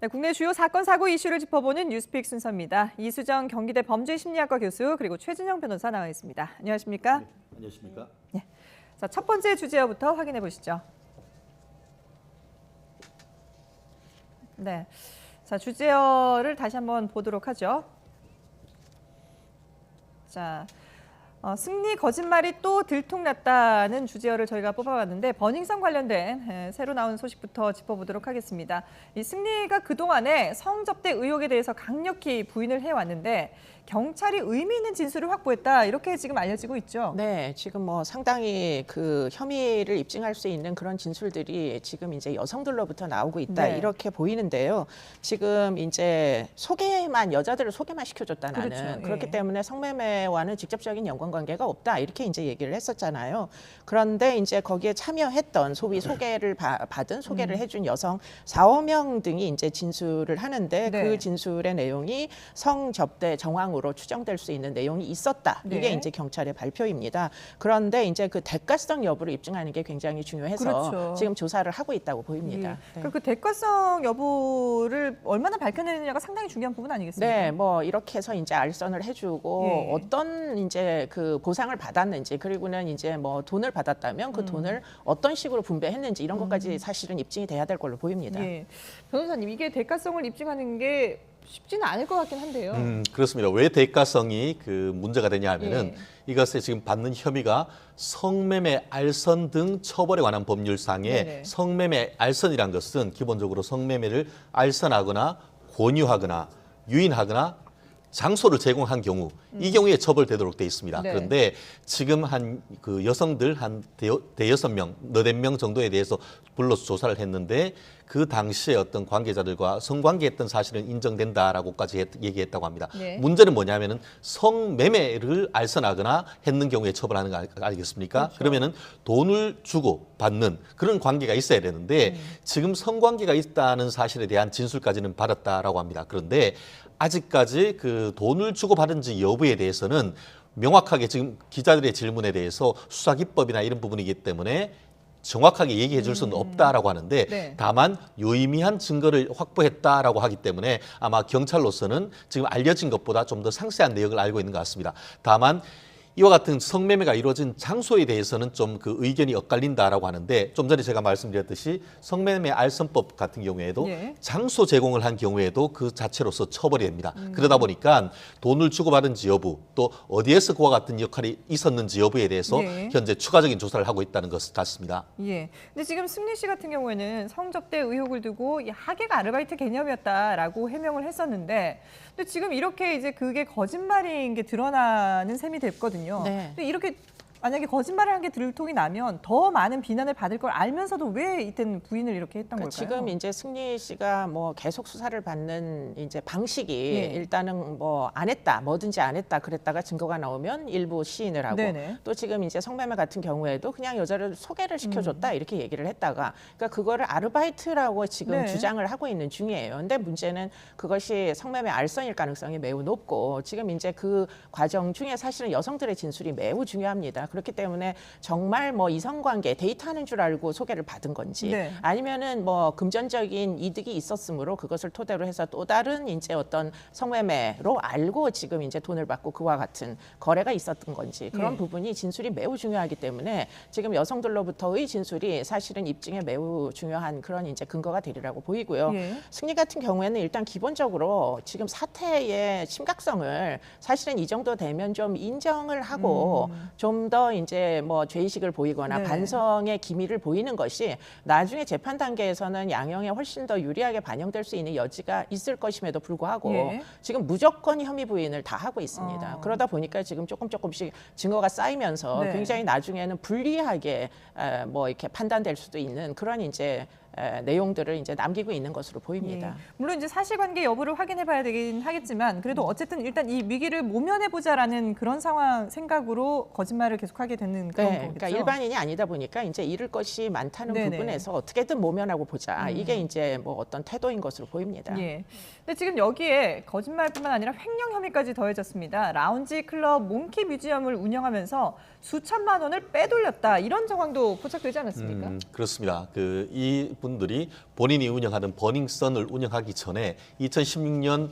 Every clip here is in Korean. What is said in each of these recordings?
네, 국내 주요 사건, 사고 이슈를 짚어보는 뉴스픽 순서입니다. 이수정 경기대 범죄심리학과 교수 그리고 최진영 변호사 나와 있습니다. 안녕하십니까? 네, 안녕하십니까? 네. 자, 첫 번째 주제부터 확인해 보시죠. 네, 자 주제어를 다시 한번 보도록 하죠. 자. 승리 거짓말이 또 들통났다는 주제어를 저희가 뽑아봤는데 버닝썬 관련된 새로 나온 소식부터 짚어보도록 하겠습니다. 이 승리가 그동안에 성접대 의혹에 대해서 강력히 부인을 해왔는데 경찰이 의미 있는 진술을 확보했다 이렇게 지금 알려지고 있죠. 네, 지금 뭐 상당히 그 혐의를 입증할 수 있는 그런 진술들이 지금 이제 여성들로부터 나오고 있다 네. 이렇게 보이는데요. 지금 이제 여자들을 소개만 시켜줬다 나는 그렇죠. 그렇기 예. 때문에 성매매와는 직접적인 연관관계가 없다 이렇게 이제 얘기를 했었잖아요. 그런데 이제 거기에 참여했던 소개를 받은 소개를 해준 여성 4, 5명 등이 이제 진술을 하는데 네. 그 진술의 내용이 성접대 정황 으로 추정될 수 있는 내용이 있었다. 네. 이게 이제 경찰의 발표입니다. 그런데 이제 그 대가성 여부를 입증하는 게 굉장히 중요해서 그렇죠. 지금 조사를 하고 있다고 보입니다. 예. 네. 그 대가성 여부를 얼마나 밝혀내느냐가 상당히 중요한 부분 아니겠습니까? 네, 뭐 이렇게 해서 이제 알선을 해주고 예. 어떤 이제 그 보상을 받았는지 그리고는 이제 뭐 돈을 받았다면 그 돈을 어떤 식으로 분배했는지 이런 것까지 사실은 입증이 돼야 될 걸로 보입니다. 예. 변호사님, 이게 대가성을 입증하는 게 쉽지는 않을 것 같긴 한데요. 그렇습니다. 왜 대가성이 그 문제가 되냐 하면은 예. 이것에 지금 받는 혐의가 성매매, 알선 등 처벌에 관한 법률상에 네네. 성매매, 알선이란 것은 기본적으로 성매매를 알선하거나 권유하거나 유인하거나 장소를 제공한 경우 이 경우에 처벌되도록 돼 있습니다. 네. 그런데 지금 한 그 여성들 한 대여섯 명, 너댓 명 정도에 대해서 불러서 조사를 했는데 그 당시에 어떤 관계자들과 성관계했던 사실은 인정된다라고까지 얘기했다고 합니다. 네. 문제는 뭐냐면은 성매매를 알선하거나 했는 경우에 처벌하는 거 아니겠습니까? 그렇죠. 그러면은 돈을 주고 받는 그런 관계가 있어야 되는데 지금 성관계가 있다는 사실에 대한 진술까지는 받았다라고 합니다. 그런데 아직까지 그 돈을 주고 받은지 여부에 대해서는 명확하게 지금 기자들의 질문에 대해서 수사기법이나 이런 부분이기 때문에 정확하게 얘기해 줄 수는 없다라고 하는데 네. 다만 유의미한 증거를 확보했다라고 하기 때문에 아마 경찰로서는 지금 알려진 것보다 좀 더 상세한 내역을 알고 있는 것 같습니다. 다만 이와 같은 성매매가 이루어진 장소에 대해서는 좀 그 의견이 엇갈린다라고 하는데 좀 전에 제가 말씀드렸듯이 성매매 알선법 같은 경우에도 예. 장소 제공을 한 경우에도 그 자체로서 처벌이 됩니다. 그러다 보니까 돈을 주고받은지 여부 또 어디에서 그와 같은 역할이 있었는지 여부에 대해서 네. 현재 추가적인 조사를 하고 있다는 것 같습니다. 예. 근데 지금 승리 씨 같은 경우에는 성접대 의혹을 두고 이 하객 아르바이트 개념이었다라고 해명을 했었는데, 근데 지금 이렇게 이제 그게 거짓말인 게 드러나는 셈이 됐거든요. 네. 근데 이렇게 만약에 거짓말을 한 게 들통이 나면 더 많은 비난을 받을 걸 알면서도 왜 이때는 부인을 이렇게 했던 그러니까 걸까요? 지금 이제 승리 씨가 뭐 계속 수사를 받는 이제 방식이 예. 일단은 뭐 안 했다, 뭐든지 안 했다 그랬다가 증거가 나오면 일부 시인을 하고 네네. 또 지금 이제 성매매 같은 경우에도 그냥 여자를 소개를 시켜줬다 이렇게 얘기를 했다가 그러니까 그거를 아르바이트라고 지금 네. 주장을 하고 있는 중이에요. 근데 문제는 그것이 성매매 알선일 가능성이 매우 높고 지금 이제 그 과정 중에 사실은 여성들의 진술이 매우 중요합니다. 그렇기 때문에 정말 뭐 이성관계 데이트하는 줄 알고 소개를 받은 건지 네. 아니면은 뭐 금전적인 이득이 있었으므로 그것을 토대로 해서 또 다른 이제 어떤 성매매로 알고 지금 이제 돈을 받고 그와 같은 거래가 있었던 건지 그런 예. 부분이 진술이 매우 중요하기 때문에 지금 여성들로부터의 진술이 사실은 입증에 매우 중요한 그런 이제 근거가 되리라고 보이고요. 예. 승리 같은 경우에는 일단 기본적으로 지금 사태의 심각성을 사실은 이 정도 되면 좀 인정을 하고 좀 더 이제 뭐 죄의식을 보이거나 네. 반성의 기미를 보이는 것이 나중에 재판 단계에서는 양형에 훨씬 더 유리하게 반영될 수 있는 여지가 있을 것임에도 불구하고 예. 지금 무조건 혐의 부인을 다 하고 있습니다. 그러다 보니까 지금 조금씩 증거가 쌓이면서 네. 굉장히 나중에는 불리하게 뭐 이렇게 판단될 수도 있는 그런 이제 내용들을 이제 남기고 있는 것으로 보입니다. 예. 물론 이제 사실관계 여부를 확인해봐야 되긴 하겠지만 그래도 어쨌든 일단 이 위기를 모면해보자라는 그런 상황 생각으로 거짓말을 계속하게 되는 그런 네, 거겠죠. 그러니까 일반인이 아니다 보니까 이제 잃을 것이 많다는 네네. 부분에서 어떻게든 모면하고 보자. 이게 이제 뭐 어떤 태도인 것으로 보입니다. 예. 근데 지금 여기에 거짓말뿐만 아니라 횡령 혐의까지 더해졌습니다. 라운지 클럽 몽키 뮤지엄을 운영하면서 수천만 원을 빼돌렸다 이런 정황도 포착되지 않았습니까? 그렇습니다. 이 분들이 본인이 운영하는 버닝썬을 운영하기 전에 2016년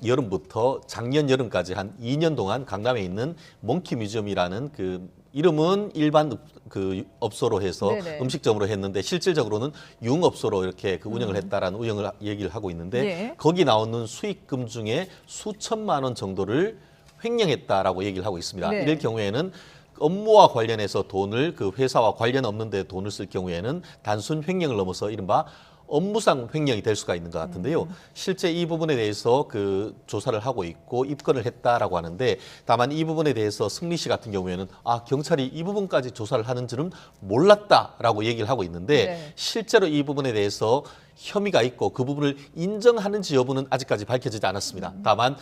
여름부터 작년 여름까지 한 2년 동안 강남에 있는 몽키 뮤지엄이라는 그 이름은 일반 그 업소로 해서 네네. 음식점으로 했는데 실질적으로는 융업소로 이렇게 그 운영을 했다라는 운영을 얘기를 하고 있는데 예. 거기 나오는 수익금 중에 수천만 원 정도를 횡령했다라고 얘기를 하고 있습니다. 네. 이럴 경우에는 업무와 관련해서 돈을 그 회사와 관련 없는 데 돈을 쓸 경우에는 단순 횡령을 넘어서 이른바 업무상 횡령이 될 수가 있는 것 같은데요. 실제 이 부분에 대해서 그 조사를 하고 있고 입건을 했다라고 하는데 다만 이 부분에 대해서 승리 씨 같은 경우에는 경찰이 이 부분까지 조사를 하는 줄은 몰랐다라고 얘기를 하고 있는데 네. 실제로 이 부분에 대해서 혐의가 있고 그 부분을 인정하는지 여부는 아직까지 밝혀지지 않았습니다. 다만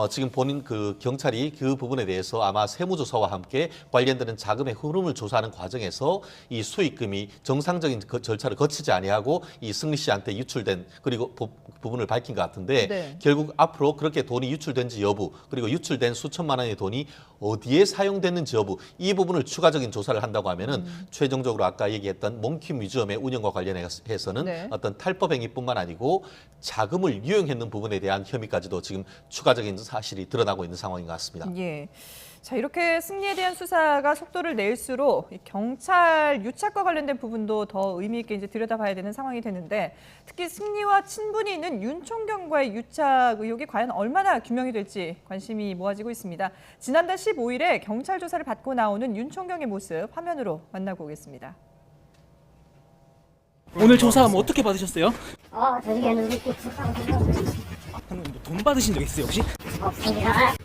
지금 본인 그 경찰이 그 부분에 대해서 아마 세무조사와 함께 관련되는 자금의 흐름을 조사하는 과정에서 이 수익금이 정상적인 절차를 거치지 아니하고 이 승리 씨한테 유출된 그리고 부분을 밝힌 것 같은데 네. 결국 앞으로 그렇게 돈이 유출된지 여부 그리고 유출된 수천만 원의 돈이 어디에 사용됐는지 여부 이 부분을 추가적인 조사를 한다고 하면은 최종적으로 아까 얘기했던 몽키 뮤지엄의 운영과 관련해서는 네. 어떤 탈법 행위뿐만 아니고 자금을 유용했는 부분에 대한 혐의까지도 지금 추가적인 사실이 드러나고 있는 상황인 것 같습니다. 예. 자, 이렇게 승리에 대한 수사가 속도를 낼수록 이 경찰 유착과 관련된 부분도 더 의미 있게 이제 들여다봐야 되는 상황이 되는데 특히 승리와 친분이 있는 윤 총경과의 유착 의혹이 과연 얼마나 규명이 될지 관심이 모아지고 있습니다. 지난달 15일에 경찰 조사를 받고 나오는 윤 총경의 모습 화면으로 만나고 오겠습니다. 오늘 조사하면 어떻게 받으셨어요? 저녁에는 이렇게 축하하고 방금 뭐돈 받으신 적 있어요 혹시? 없습니다.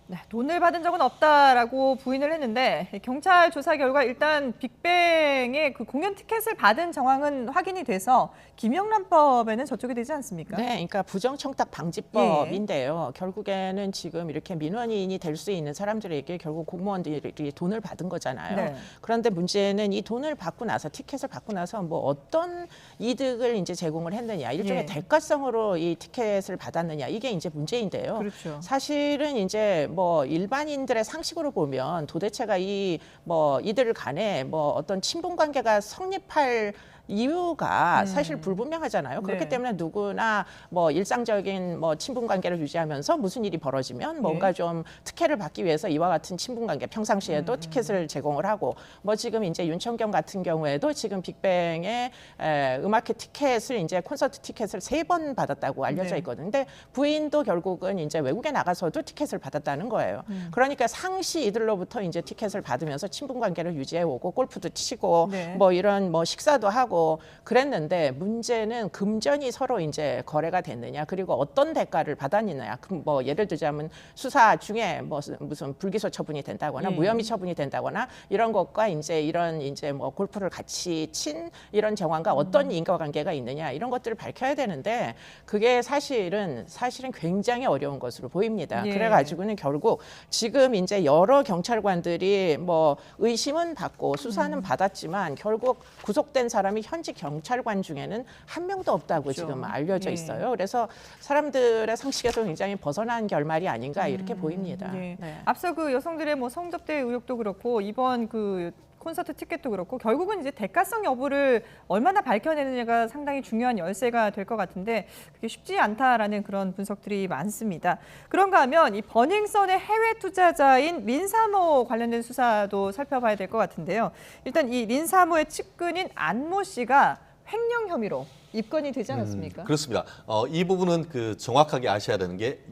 네, 돈을 받은 적은 없다라고 부인을 했는데 경찰 조사 결과 일단 빅뱅의 그 공연 티켓을 받은 정황은 확인이 돼서 김영란법에는 저쪽이 되지 않습니까? 네, 그러니까 부정청탁 방지법인데요. 결국에는 지금 이렇게 민원인이 될 수 있는 사람들에게 결국 공무원들이 돈을 받은 거잖아요. 네. 그런데 문제는 이 돈을 받고 나서 티켓을 받고 나서 뭐 어떤 이득을 이제 제공을 했느냐, 일종의 예. 대가성으로 이 티켓을 받았느냐 이게 이제 문제인데요. 그렇죠. 사실은 이제 뭐 일반인들의 상식으로 보면 도대체가 이 뭐 이들 간에 뭐 어떤 친분 관계가 성립할 이유가 사실 불분명하잖아요. 그렇기 네. 때문에 누구나 뭐 일상적인 뭐 친분 관계를 유지하면서 무슨 일이 벌어지면 뭔가 좀 특혜를 받기 위해서 이와 같은 친분 관계 평상시에도 티켓을 제공을 하고 뭐 지금 이제 윤청경 같은 경우에도 지금 빅뱅의 음악회 티켓을 이제 콘서트 티켓을 3번 받았다고 알려져 네. 있거든요. 근데 부인도 결국은 이제 외국에 나가서도 티켓을 받았다는 거예요. 그러니까 상시 이들로부터 이제 티켓을 받으면서 친분 관계를 유지해 오고 골프도 치고 네. 뭐 이런 뭐 식사도 하고 그랬는데 문제는 금전이 서로 이제 거래가 됐느냐 그리고 어떤 대가를 받았느냐 뭐 예를 들자면 수사 중에 뭐 무슨 불기소 처분이 된다거나 예. 무혐의 처분이 된다거나 이런 것과 이제 이런 이제 뭐 골프를 같이 친 이런 정황과 어떤 인과관계가 있느냐 이런 것들을 밝혀야 되는데 그게 사실은 굉장히 어려운 것으로 보입니다. 예. 그래가지고는 결국 지금 이제 여러 경찰관들이 뭐 의심은 받고 수사는 받았지만 결국 구속된 사람이 현직 경찰관 중에는 한 명도 없다고 그렇죠. 지금 알려져 예. 있어요. 그래서 사람들의 상식에서 굉장히 벗어난 결말이 아닌가 이렇게 보입니다. 예. 네. 앞서 그 여성들의 뭐 성접대 의혹도 그렇고 이번 그 콘서트 티켓도 그렇고 결국은 이제 대가성 여부를 얼마나 밝혀내느냐가 상당히 중요한 열쇠가 될 것 같은데 그게 쉽지 않다라는 그런 분석들이 많습니다. 그런가 하면 이 버닝썬의 해외 투자자인 린사모 관련된 수사도 살펴봐야 될 것 같은데요. 일단 이 린사모의 측근인 안모 씨가 횡령 혐의로 입건이 되지 않았습니까? 그렇습니다. 이 부분은 그 정확하게 아셔야 되는 게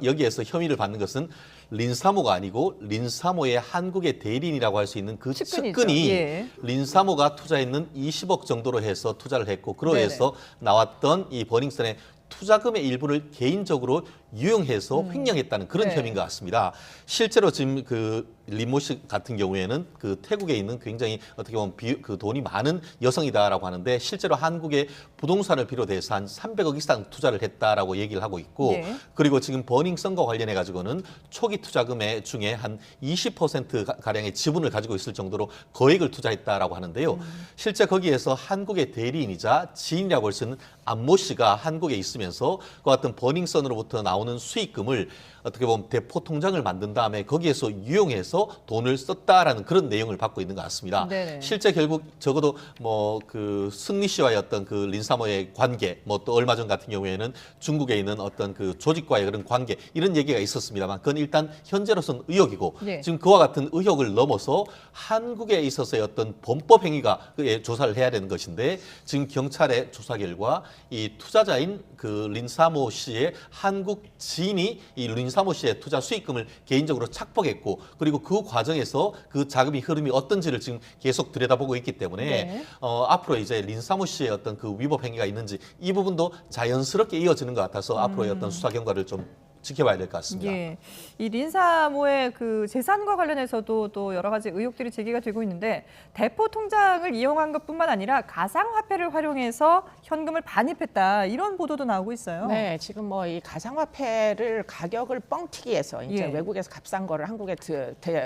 여기에서 혐의를 받는 것은 린사모가 아니고 린사모의 한국의 대리인이라고 할 수 있는 그 측근이죠. 측근이 예. 린사모가 투자했는 20억 정도로 해서 투자를 했고 그러해서 나왔던 이 버닝썬의 투자금의 일부를 개인적으로 유용해서 횡령했다는 그런 네. 혐의인 것 같습니다. 실제로 지금 그 리모 씨 같은 경우에는 그 태국에 있는 굉장히 어떻게 보면 그 돈이 많은 여성이다라고 하는데 실제로 한국의 부동산을 비롯해서 한 300억 이상 투자를 했다라고 얘기를 하고 있고 네. 그리고 지금 버닝썬과 관련해 가지고는 초기 투자금의 중에 한 20% 가량의 지분을 가지고 있을 정도로 거액을 투자했다라고 하는데요. 실제 거기에서 한국의 대리인이자 지인이라고 할 수 있는 안모 씨가 한국에 있으면서 그 같은 버닝썬으로부터 나오는 수익금을 어떻게 보면 대포 통장을 만든 다음에 거기에서 이용해서 돈을 썼다라는 그런 내용을 받고 있는 것 같습니다. 네네. 실제 결국 적어도 뭐 그 승리 씨와의 어떤 그 린사모의 관계, 뭐 또 얼마 전 같은 경우에는 중국에 있는 어떤 그 조직과의 그런 관계 이런 얘기가 있었습니다만 그건 일단 현재로서는 의혹이고 네. 지금 그와 같은 의혹을 넘어서 한국에 있어서의 어떤 범법 행위가 그에 조사를 해야 되는 것인데 지금 경찰의 조사 결과 이 투자자인 그 린사모 씨의 한국 지인이 이 린사모 씨의 투자 수익금을 개인적으로 착복했고 그리고 그 과정에서 그 자금이 흐름이 어떤지를 지금 계속 들여다보고 있기 때문에 네. 앞으로 이제 린사모 씨의 어떤 그 위법 행위가 있는지 이 부분도 자연스럽게 이어지는 것 같아서 앞으로의 어떤 수사 경과를 좀 지켜봐야 될 것 같습니다. 예. 이 린사모의 그 재산과 관련해서도 또 여러 가지 의혹들이 제기가 되고 있는데 대포 통장을 이용한 것뿐만 아니라 가상화폐를 활용해서 현금을 반입했다 이런 보도도 나오고 있어요. 네, 지금 뭐 이 가상화폐를 가격을 뻥튀기 해서 이제 예. 외국에서 값싼 거를 한국에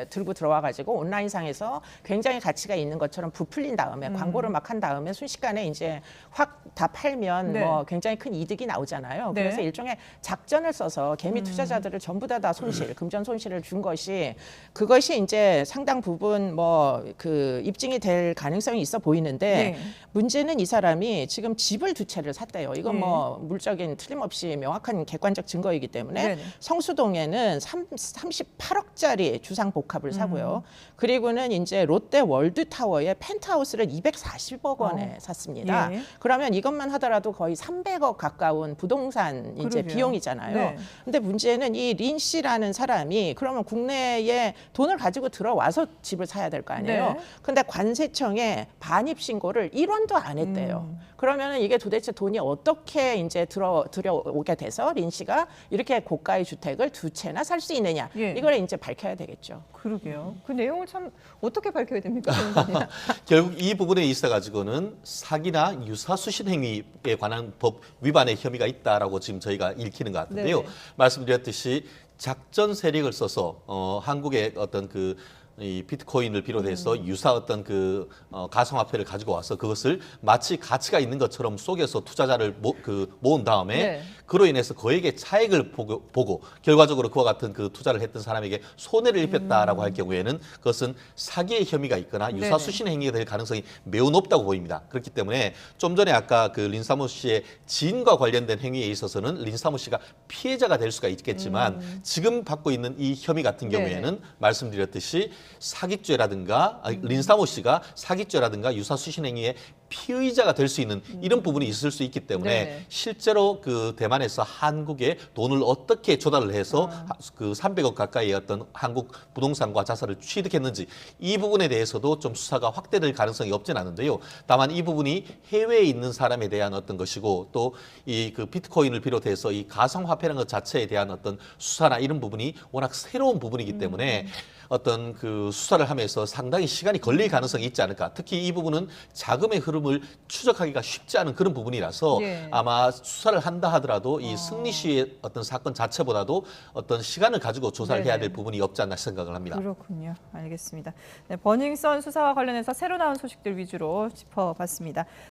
들고 들어와가지고 온라인상에서 굉장히 가치가 있는 것처럼 부풀린 다음에 광고를 막 한 다음에 순식간에 이제 확 다 팔면 네. 뭐 굉장히 큰 이득이 나오잖아요. 네. 그래서 일종의 작전을 써서 개미 투자자들을 전부 다 손실, 금전 손실을 준 것이 그것이 이제 상당 부분 뭐 그 입증이 될 가능성이 있어 보이는데 네. 문제는 이 사람이 지금 집을 두 채를 샀대요. 이건 네. 뭐 물적인 틀림없이 명확한 객관적 증거이기 때문에 네네. 성수동에는 38억짜리 주상 복합을 사고요. 그리고는 이제 롯데 월드타워의 펜트하우스를 240억 원에 샀습니다. 예. 그러면 이것만 하더라도 거의 300억 가까운 부동산 이제 그러게요. 비용이잖아요. 네. 근데 문제는 이 린 씨라는 사람이 그러면 국내에 돈을 가지고 들어와서 집을 사야 될 거 아니에요. 네. 근데 관세청에 반입 신고를 1원도 안 했대요. 그러면은 이게 도대체 돈이 어떻게 이제 들어오게 돼서 린 씨가 이렇게 고가의 주택을 두 채나 살 수 있느냐. 예. 이걸 이제 밝혀야 되겠죠. 그러게요. 그 내용을 참 어떻게 밝혀야 됩니까? 변호사님? 결국 이 부분에 있어 가지고는 사기나 유사수신 행위에 관한 법 위반의 혐의가 있다라고 지금 저희가 읽히는 것 같은데요. 네네. 말씀드렸듯이 작전 세력을 써서 한국의 어떤 그 이 비트코인을 비롯해서 유사 어떤 그 가상화폐를 가지고 와서 그것을 마치 가치가 있는 것처럼 속여서 투자자를 모은 다음에 네. 그로 인해서 그에게 차익을 보고 결과적으로 그와 같은 그 투자를 했던 사람에게 손해를 입혔다라고 할 경우에는 그것은 사기의 혐의가 있거나 네네. 유사수신 행위가 될 가능성이 매우 높다고 보입니다. 그렇기 때문에 좀 전에 아까 그 린사모 씨의 지인과 관련된 행위에 있어서는 린사모 씨가 피해자가 될 수가 있겠지만 지금 받고 있는 이 혐의 같은 네네. 경우에는 말씀드렸듯이 사기죄라든가 린사모 씨가 사기죄라든가 유사수신 행위의 피의자가 될 수 있는 이런 부분이 있을 수 있기 때문에 네. 실제로 그 대만에서 한국에 돈을 어떻게 조달을 해서 그 300억 가까이의 어떤 한국 부동산과 자산을 취득했는지 이 부분에 대해서도 좀 수사가 확대될 가능성이 없진 않은데요. 다만 이 부분이 해외에 있는 사람에 대한 어떤 것이고 또 이 그 비트코인을 비롯해서 이 가상화폐라는 것 자체에 대한 어떤 수사나 이런 부분이 워낙 새로운 부분이기 때문에 어떤 그 수사를 하면서 상당히 시간이 걸릴 가능성이 있지 않을까. 특히 이 부분은 자금의 흐름을 추적하기가 쉽지 않은 그런 부분이라서 예. 아마 수사를 한다 하더라도 이 승리 씨의 어떤 사건 자체보다도 어떤 시간을 가지고 조사를 해야 될 네네. 부분이 없지 않나 생각을 합니다. 그렇군요. 알겠습니다. 네, 버닝썬 수사와 관련해서 새로 나온 소식들 위주로 짚어봤습니다.